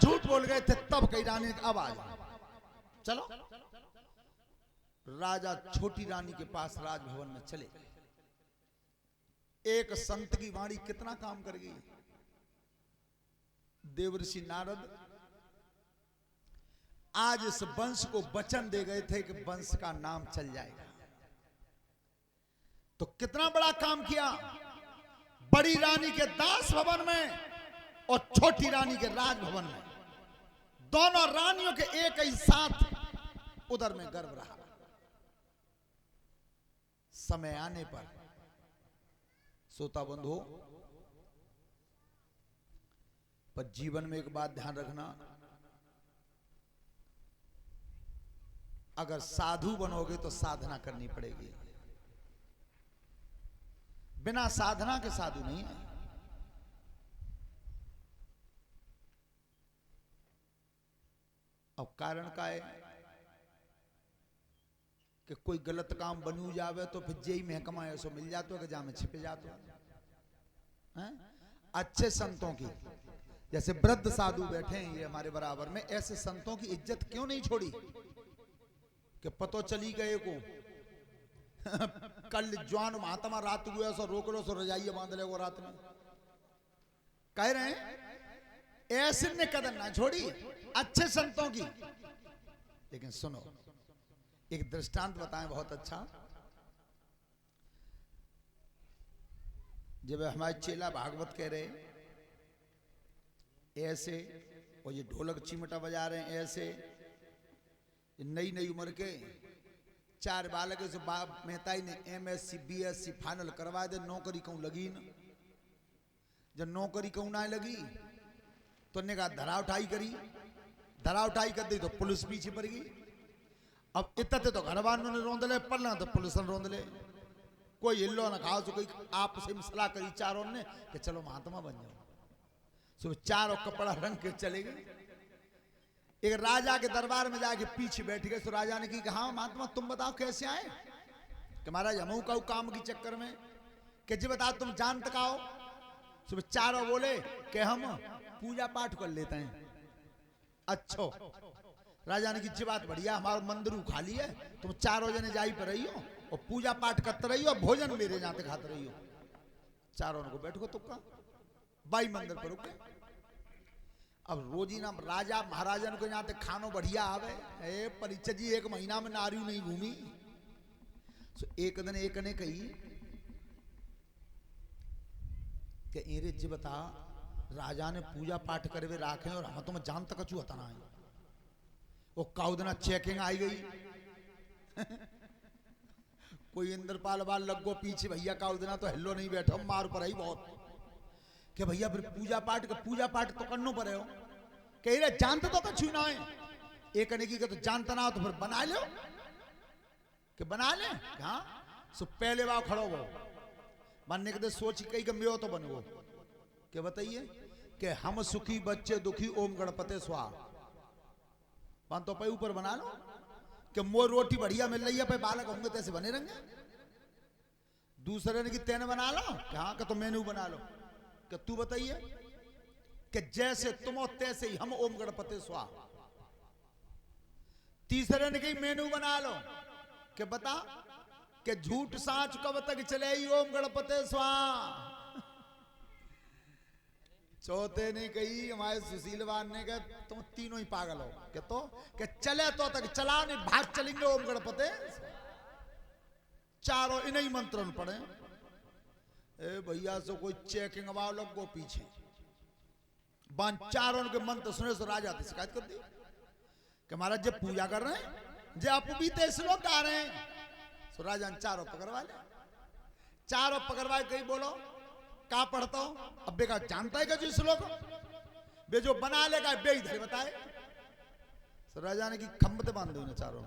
झूठ बोल गए थे तब कही रानी ने अब आ जाओ, चलो। राजा छोटी रानी के पास राजभवन में चले। एक संत की वाणी कितना काम कर गई। देवर्षि नारद आज इस वंश को वचन दे गए थे कि वंश का नाम चल जाएगा, तो कितना बड़ा काम किया। बड़ी रानी के दास भवन में और छोटी रानी के राजभवन में, दोनों रानियों के एक ही साथ उधर में गर्व रहा। समय आने पर श्रोता बंधु, पर जीवन में एक बात ध्यान रखना, अगर साधु बनोगे तो साधना करनी पड़ेगी। बिना साधना के साधु नहीं है। अब कारण का है कि कोई गलत काम बनू जावे तो फिर जेई महकमा ऐसो मिल जातो कि जहां में छिप जातो हैं। अच्छे संतों की, जैसे वृद्ध साधु बैठे हैं ये हमारे बराबर में, ऐसे संतों की इज्जत क्यों नहीं छोड़ी कि पतो चली गए को कल जवान महात्मा रात हुआ सो रोक लो सो रजाइए बांध ले वो रात में, कह रहे हैं ऐसे ने कदम ना छोड़ी अच्छे संतों की। लेकिन सुनो, एक दृष्टांत बताएं बहुत अच्छा। जब हमारे चेला भागवत कह रहे ऐसे, और ये ढोलक चिमटा बजा रहे हैं ऐसे, नई नई उम्र के 4 बालक से बाप मेहताई ने MSc BSc फाइनल करवा दे, नौकरी कहूं लगी न। जब नौकरी कहूं ना लगी तो ने कहा धरा उठाई करी, धरा उठाई कर दी तो पुलिस पीछे पड़ गई। अब इतने तो घर वालों ने रोंद ले, पढ़ना तो पुलिस ने रोंद ले। कोई हिलो ना खाओ, कोई आपस में सलाह करी चारों ने कि चलो महात्मा बन जाओ। सो चारों कपड़ा रंग के चले गए। एक राजा के दरबार में जाके पीछे बैठ गए। तो राजा ने कहा हाँ महात्मा तुम बताओ कैसे आए। कि महाराज हमू का काम के चक्कर में। कि जी बताओ तुम जान तक आओ। सुबह चारों बोले कि हम पूजा पाठ कर लेते हैं। अच्छो राजा ने की जी बात बढ़िया, हमारा मंदिर खाली है, तुम चारों जने जाई पर रही हो और पूजा पाठ करते रही हो, भोजन मेरे जाते खाते रही हो। चारों को बैठो तुक्का बाई मंदिर पर रुके। अब रोजी ना राजा महाराजन को यहाँ खानो बढ़िया आवे, परीक्षा जी 1 महीना में नारी नहीं घूमी। सो एक दिन एक ने कही कि एरे जी बता राजा ने पूजा पाठ करे हुए राखे और हम तुम जान तक कचू हता ना है। वो काउदना चेकिंग आई गई कोई इंद्रपाल बाल लगो पीछे, भैया काउदना तो हिलो नहीं बैठो मार पर ही बहुत कि भैया फिर पूजा पाठ तो करनो पड़े हो। कह रहे जानते तो कछु ना है। एक ने की तो जानता ना हो तो फिर बना लो कि बना ले। हाँ सो पहले बार खड़ो हो बनने के सोच कई गम्बे हो तो बनो क्या बताइए कि हम सुखी बच्चे दुखी ओम गणपते स्वाहा। तो पे ऊपर बना लो कि मोर रोटी बढ़िया मिल रही है पे बालक होंगे तैसे बने रहेंगे। दूसरे ने कि तेने बना लो, हाँ का तो मेनू बना लो। कि तू बताइए कि जैसे तुम हो तैसे ही हम ओम गणपते स्वाहा। तीसरे ने कही मेनू बना लो कि बता कि झूठ साच कब तक चले ओम गणपते स्वाहा। चौथे ने कही हमारे सुशीलवान ने कहा तुम तीनों ही पागल हो। कि तो कि चले तो तक चला नहीं भाग चलेंगे ओम गणपते। चारों इन्हीं मंत्रण पढ़े। ए भैया से कोई चेकिंग वालों को पीछे बन चारों के मंत्र सुने तो राजा से शिकायत कर दी कि महाराज जब पूजा कर रहे हैं जे आप भी तेज लोग गा रहे हैं। तो राजा ने चारों पकड़वा ले। चारों पकड़वाए कहीं बोलो का पढ़ता हूं। अब बेका जानता है कि श्लोक बे जो बना लेगा बे इधर बताए। तो राजा ने की खंबते बांध दो ना चारों।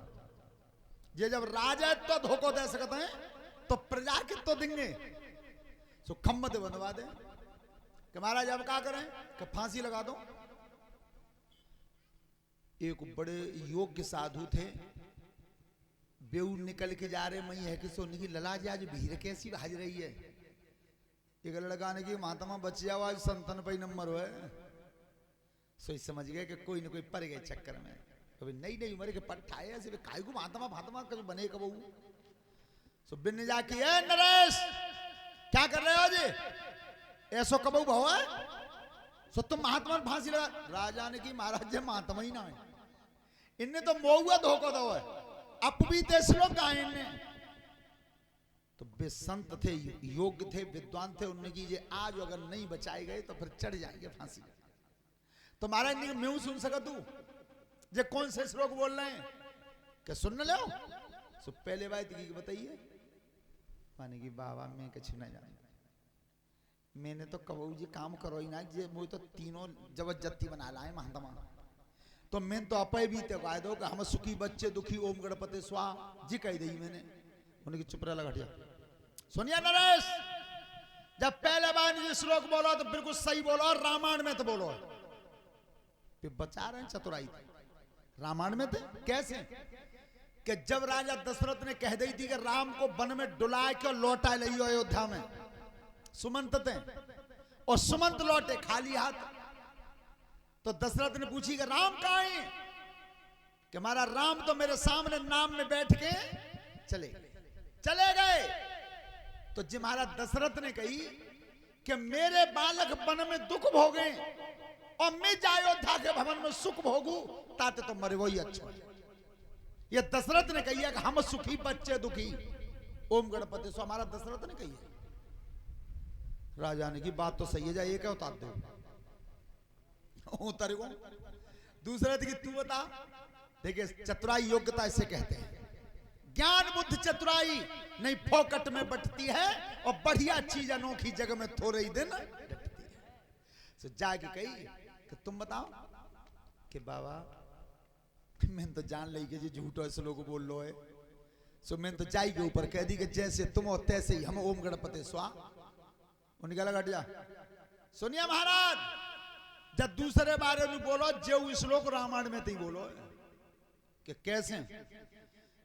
ये जब राजा तो धोखो दे सकते हैं तो प्रजा के तो देंगे। सो खंबते बनवा दे कि महाराज अब क्या करें कि फांसी लगा दो। एक बड़े योग्य साधु थे, बेऊ निकल के जा रहे मई है कि सोनी की लला जी आज भीड़ कैसी भाज रही है। एक लड़का ने की महात्मा बच जाओ आज संतन पे नंबर है। सोच समझ गए कि कोई ना कोई पड़ गए चक्कर में। कभी नई नई उम्र के पट्टा है ऐसे काय को महात्मा फातमा कभी बने कबू। सो बिन जाके नरेश क्या कर रहे हो जी, ऐसो कबू भाव है सो तुम महात्मा फांसी लगा। राजा ने की महाराज जी महात्मा ही ना है, इनने तो मोहुआ धोखा दो है, अप भी तेज लोग गाए इनने तो वे संत थे, योग्य थे, विद्वान थे, उन्होंने की जे आज अगर नहीं बचाए गए तो फिर चढ़ जाएंगे फांसी। तो महाराज ने मैं सुन सका तू जे कौन से श्लोक बोल रहे हैं क्या सुन लो। सो पहले बात की बताइए माने की बाबा मैं कुछ ना जान, मैंने तो कबू जी काम करो ही ना जे मुझे तो तीनों जबरदस्ती बना लाए महात्मा। तो मैं तो अपे भी तो कह दो कि हम सुखी बच्चे दुखी ओम गणपति स्वाहा जी कह दी मैंने। उन्हें चुप रहा लगा सुनिए नरेश, जब पहले बार ये श्लोक बोलो तो बिल्कुल सही बोलो, रामायण में तो बोलो। फिर बचा रहे हैं चतुराई रामायण में थे कैसे कि जब राजा दशरथ ने कह दी थी कि राम को वन में डुला के लौटा लियो अयोध्या में, सुमंत थे और सुमंत लौटे खाली हाथ। तो दशरथ ने पूछी कि राम कहाँ है, कि हमारा राम तो मेरे सामने नाम में बैठ के चले गए। तो जी महाराज दशरथ ने कही कि मेरे बालक वन में दुख भोगे और मैं अयोध्या के भवन में सुख भोगू ताते तो मरे वही अच्छा। ये दशरथ ने कही है कि हम सुखी बच्चे दुखी ओम गणपति सो, हमारा दशरथ ने कही है। राजा ने की बात तो सही है, जाए क्या उतार दो उतर को दूसरे की तू बता। देखिए चतुराई योग्यता इसे कहते हैं, ज्ञान बुद्ध चतुराई नहीं फोकट में बटती है और बढ़िया चीज अनोखी जगह में थोड़े ही दिन डटती है। सो जाके कही कि तुम बताओ कि बाबा मैं तो जान ली कि झूठो ऐसे लोग बोल लो है। सो मैं तो जाई के ऊपर कह दी कि जैसे तुम हो तैसे ही हम ओम गणपति स्वाहा। उनका लगा जा सुनिए महाराज, जब दूसरे बारे में बोलो जो श्लोक रामायण में तो ही बोलो कि कैसे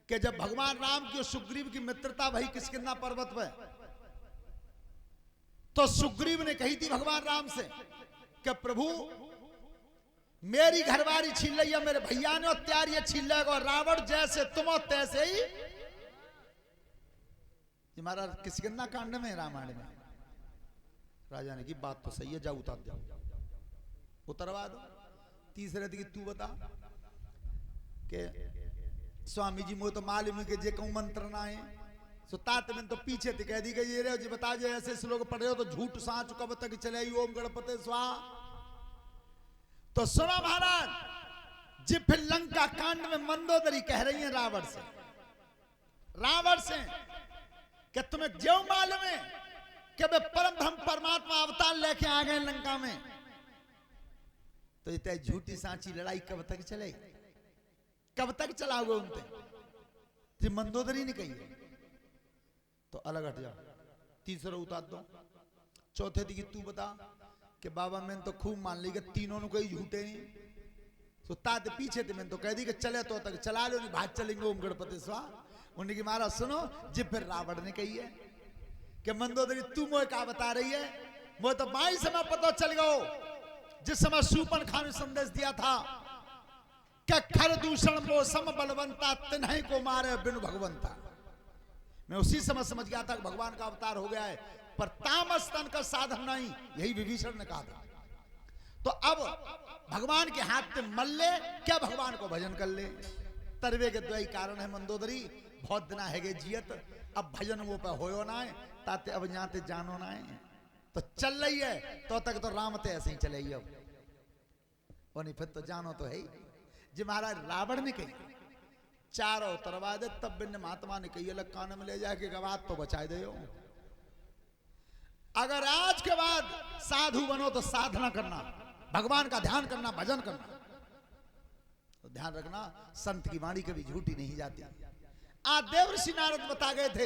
कि जब भगवान राम की सुग्रीव की मित्रता भई किष्किंधा पर्वत पे, तो सुग्रीव ने कही थी भगवान राम से कि प्रभु मेरी घरवारी छीन ली है मेरे भैया ने और त्यार ये छीन लेगा, रावण जैसे तुम हो तैसे ही। हमारा किष्किंधा कांड में रामायण में। राजा ने की बात तो सही है, जाओ उतार दो, उतरवा दो। तीसरे दिन तू बता के स्वामी जी मुझे तो मालूम है कि जे कहूं मंत्र ना है। सो तात में तो पीछे थे कह दी कि ये रे जी बता जे ऐसे श्लोक पढ़ रहे हो तो झूठ सांच कब तक चले ओम गणपति स्वाहा। तो सुना महाराज जी फिर लंका कांड में मंदोदरी कह रही है रावण से कि तुम्हें जो मालूम है कि वे परम ब्रह्म परमात्मा अवतार लेके आ गए लंका में, तो इतने झूठी सांची लड़ाई कब तक चलेगी, कब तक चलाओगे उनसे। जी मंदोदरी ने कही तो अलग हट जाओ, तीसरा उतार दो। चौथे दिन तू बता कि बाबा मैंने तो खूब मान ली कि तीनों ने कोई झूठे नहीं। तो तात पीछे थे मैंने तो कह दी कि चले तो तक चला लो नहीं भाग चलेंगे ओम गणपति स्वाहा। उन्हें की महाराज सुनो जी फिर रावण ने कही है कि मंदोदरी तू मोह क्या बता रही है, मोह तो बाई समय पता चल गयो जिस समय सूपन खान ने संदेश दिया था कि खर दूषण मौसम बलवंता तिन्हीं को मारे बिनु भगवंता। मैं उसी समय समझ गया था कि भगवान का अवतार हो गया है, पर तामस तन का साधन नहीं, यही विभीषण ने कहा था। तो अब भगवान के हाथ में मल ले क्या भगवान को भजन कर ले। तरवे के दो ही कारण है मंदोदरी, बहुत दिना है गे जियत, अब भजन वो पे होयो ना है ताते अब जाते जानो ना है। तो चल रही है तो तक तो राम ते ऐसे ही चले ही अब, और नहीं फिर तो जानो तो है ही। जी महाराज रावण ने कही चारों उतरवा दे, तब बिन्न महात्मा ने कही अलग कान में ले जाके गवात तो बचा दे। अगर आज के बाद साधु बनो तो साधना करना, भगवान का ध्यान करना, भजन करना। तो ध्यान रखना संत की वाणी कभी झूठी नहीं जाती। आज देवर्षि नारद बता गए थे